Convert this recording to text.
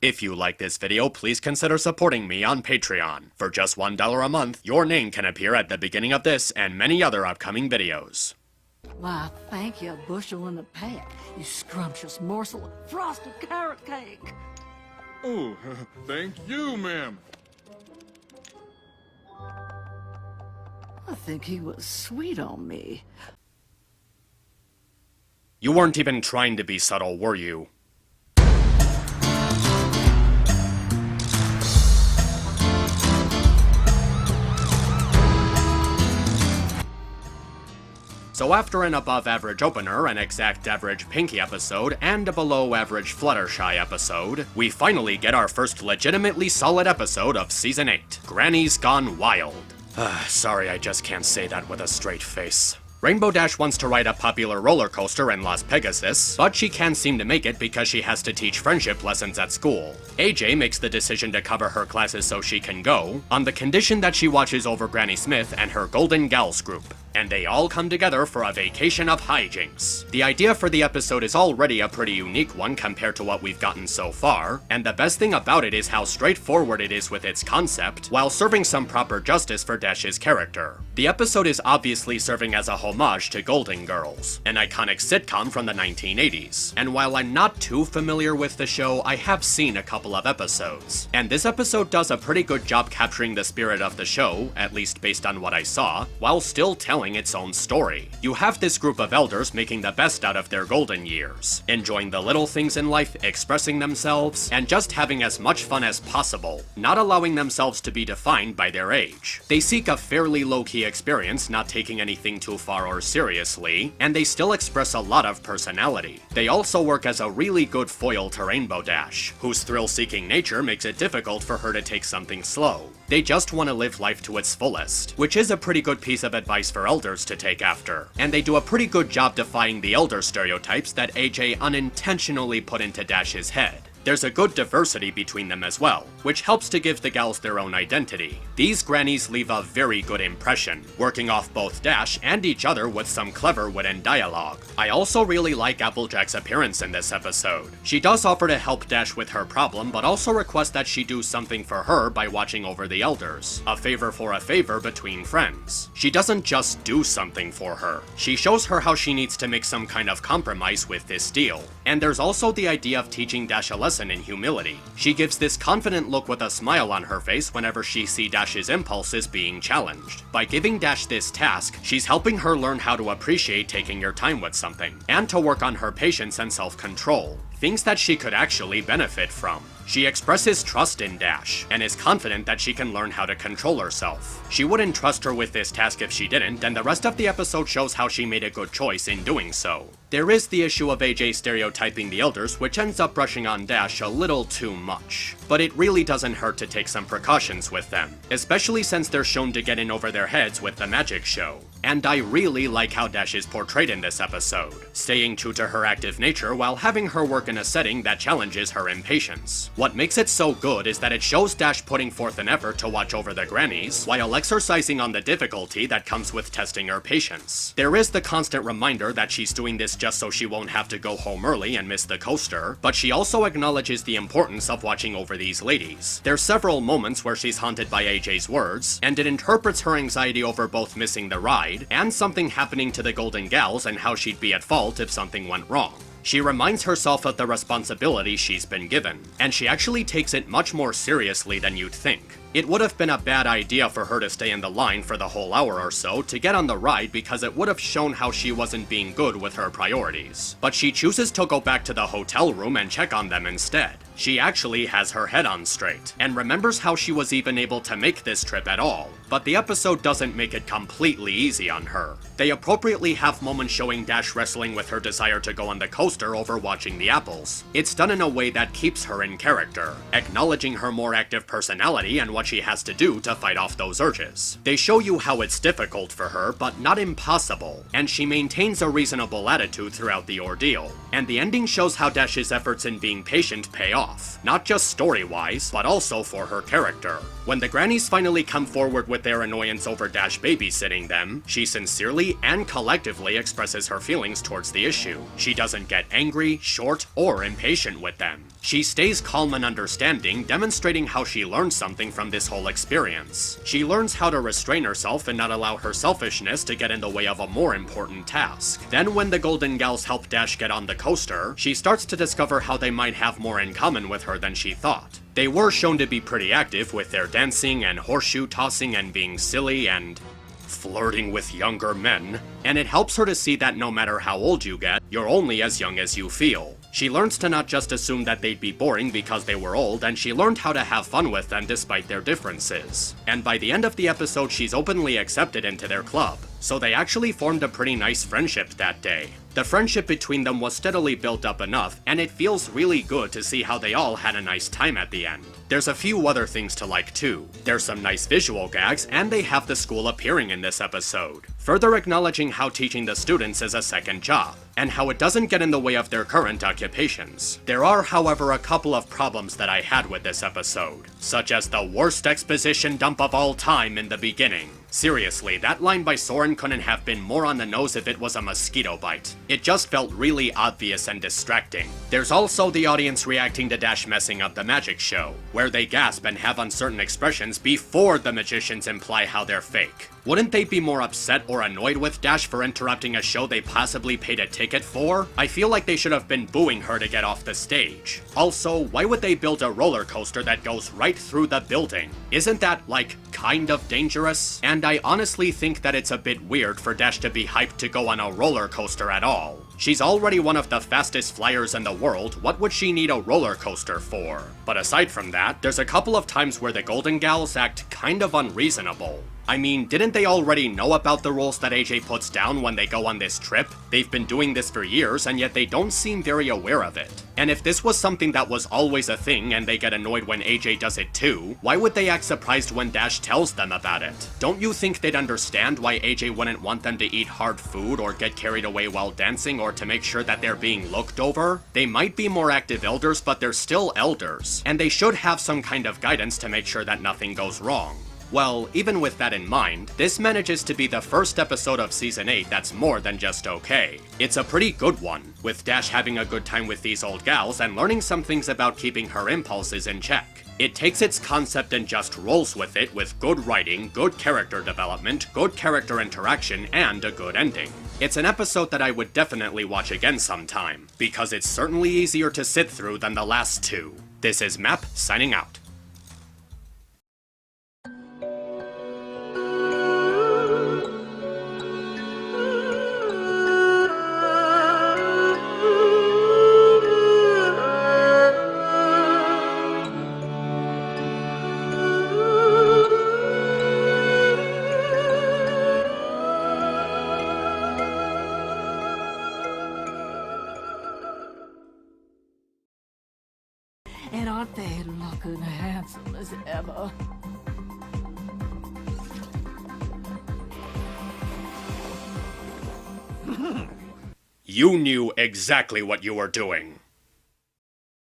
If you like this video, please consider supporting me on Patreon. For just $1 a month, your name can appear at the beginning of this and many other upcoming videos. Why, thank you, a bushel and a peck, you scrumptious morsel of frosted carrot cake. Oh, thank you, ma'am. I think he was sweet on me. You weren't even trying to be subtle, were you? So after an above-average opener, an exact-average Pinky episode, and a below-average Fluttershy episode, we finally get our first legitimately solid episode of Season 8, Grannies Gone Wild. Sorry, I just can't say that with a straight face. Rainbow Dash wants to ride a popular roller coaster in Las Pegasus, but she can't seem to make it because she has to teach friendship lessons at school. AJ makes the decision to cover her classes so she can go, on the condition that she watches over Granny Smith and her Golden Gals group. And they all come together for a vacation of hijinks. The idea for the episode is already a pretty unique one compared to what we've gotten so far, and the best thing about it is how straightforward it is with its concept, while serving some proper justice for Dash's character. The episode is obviously serving as a homage to Golden Girls, an iconic sitcom from the 1980s, and while I'm not too familiar with the show, I have seen a couple of episodes. And this episode does a pretty good job capturing the spirit of the show, at least based on what I saw, while still telling its own story. You have this group of elders making the best out of their golden years, enjoying the little things in life, expressing themselves, and just having as much fun as possible, not allowing themselves to be defined by their age. They seek a fairly low-key experience, not taking anything too far or seriously, and they still express a lot of personality. They also work as a really good foil to Rainbow Dash, whose thrill-seeking nature makes it difficult for her to take something slow. They just want to live life to its fullest, which is a pretty good piece of advice for elders to take after. And they do a pretty good job defying the elder stereotypes that AJ unintentionally put into Dash's head. There's a good diversity between them as well, which helps to give the gals their own identity. These grannies leave a very good impression, working off both Dash and each other with some clever wit and dialogue. I also really like Applejack's appearance in this episode. She does offer to help Dash with her problem, but also requests that she do something for her by watching over the elders. A favor for a favor between friends. She doesn't just do something for her. She shows her how she needs to make some kind of compromise with this deal. And there's also the idea of teaching Dash a lesson in humility. She gives this confident look with a smile on her face whenever she sees Dash's impulses being challenged. By giving Dash this task, she's helping her learn how to appreciate taking your time with something, and to work on her patience and self-control, things that she could actually benefit from. She expresses trust in Dash, and is confident that she can learn how to control herself. She wouldn't trust her with this task if she didn't, and the rest of the episode shows how she made a good choice in doing so. There is the issue of AJ stereotyping the elders, which ends up brushing on Dash a little too much. But it really doesn't hurt to take some precautions with them, especially since they're shown to get in over their heads with the magic show. And I really like how Dash is portrayed in this episode, staying true to her active nature while having her work in a setting that challenges her impatience. What makes it so good is that it shows Dash putting forth an effort to watch over the grannies, while exercising on the difficulty that comes with testing her patience. There is the constant reminder that she's doing this just so she won't have to go home early and miss the coaster, but she also acknowledges the importance of watching over these ladies. There's several moments where she's haunted by AJ's words, and it interprets her anxiety over both missing the ride, and something happening to the Golden Gals and how she'd be at fault if something went wrong. She reminds herself of the responsibility she's been given, and she actually takes it much more seriously than you'd think. It would have been a bad idea for her to stay in the line for the whole hour or so to get on the ride because it would have shown how she wasn't being good with her priorities. But she chooses to go back to the hotel room and check on them instead. She actually has her head on straight, and remembers how she was even able to make this trip at all. But the episode doesn't make it completely easy on her. They appropriately have moments showing Dash wrestling with her desire to go on the coaster over watching the apples. It's done in a way that keeps her in character, acknowledging her more active personality and what she has to do to fight off those urges. They show you how it's difficult for her, but not impossible, and she maintains a reasonable attitude throughout the ordeal. And the ending shows how Dash's efforts in being patient pay off. off, not just story-wise, but also for her character. When the Grannies finally come forward with their annoyance over Dash babysitting them, she sincerely and collectively expresses her feelings towards the issue. She doesn't get angry, short, or impatient with them. She stays calm and understanding, demonstrating how she learned something from this whole experience. She learns how to restrain herself and not allow her selfishness to get in the way of a more important task. Then when the Golden Gals help Dash get on the coaster, she starts to discover how they might have more in common with her than she thought. They were shown to be pretty active with their dancing and horseshoe tossing and being silly and flirting with younger men, and it helps her to see that no matter how old you get, you're only as young as you feel. She learns to not just assume that they'd be boring because they were old, and she learned how to have fun with them despite their differences. And by the end of the episode, she's openly accepted into their club. So they actually formed a pretty nice friendship that day. The friendship between them was steadily built up enough, and it feels really good to see how they all had a nice time at the end. There's a few other things to like too. There's some nice visual gags, and they have the school appearing in this episode, further acknowledging how teaching the students is a second job, and how it doesn't get in the way of their current occupations. There are, however, a couple of problems that I had with this episode, such as the worst exposition dump of all time in the beginning. Seriously, that line by Soren couldn't have been more on the nose if it was a mosquito bite. It just felt really obvious and distracting. There's also the audience reacting to Dash messing up the magic show, where they gasp and have uncertain expressions before the magicians imply how they're fake. Wouldn't they be more upset or annoyed with Dash for interrupting a show they possibly paid a ticket for? I feel like they should have been booing her to get off the stage. Also, why would they build a roller coaster that goes right through the building? Isn't that, like, kind of dangerous? And I honestly think that it's a bit weird for Dash to be hyped to go on a roller coaster at all. She's already one of the fastest flyers in the world, what would she need a roller coaster for? But aside from that, there's a couple of times where the Golden Gals act kind of unreasonable. I mean, didn't they already know about the rules that AJ puts down when they go on this trip? They've been doing this for years, and yet they don't seem very aware of it. And if this was something that was always a thing and they get annoyed when AJ does it too, why would they act surprised when Dash tells them about it? Don't you think they'd understand why AJ wouldn't want them to eat hard food or get carried away while dancing or to make sure that they're being looked over? They might be more active elders, but they're still elders, and they should have some kind of guidance to make sure that nothing goes wrong. Well, even with that in mind, this manages to be the first episode of Season 8 that's more than just okay. It's a pretty good one, with Dash having a good time with these old gals and learning some things about keeping her impulses in check. It takes its concept and just rolls with it with good writing, good character development, good character interaction, and a good ending. It's an episode that I would definitely watch again sometime, because it's certainly easier to sit through than the last two. This is Map, signing out. And aren't they looking handsome as ever? You knew exactly what you were doing.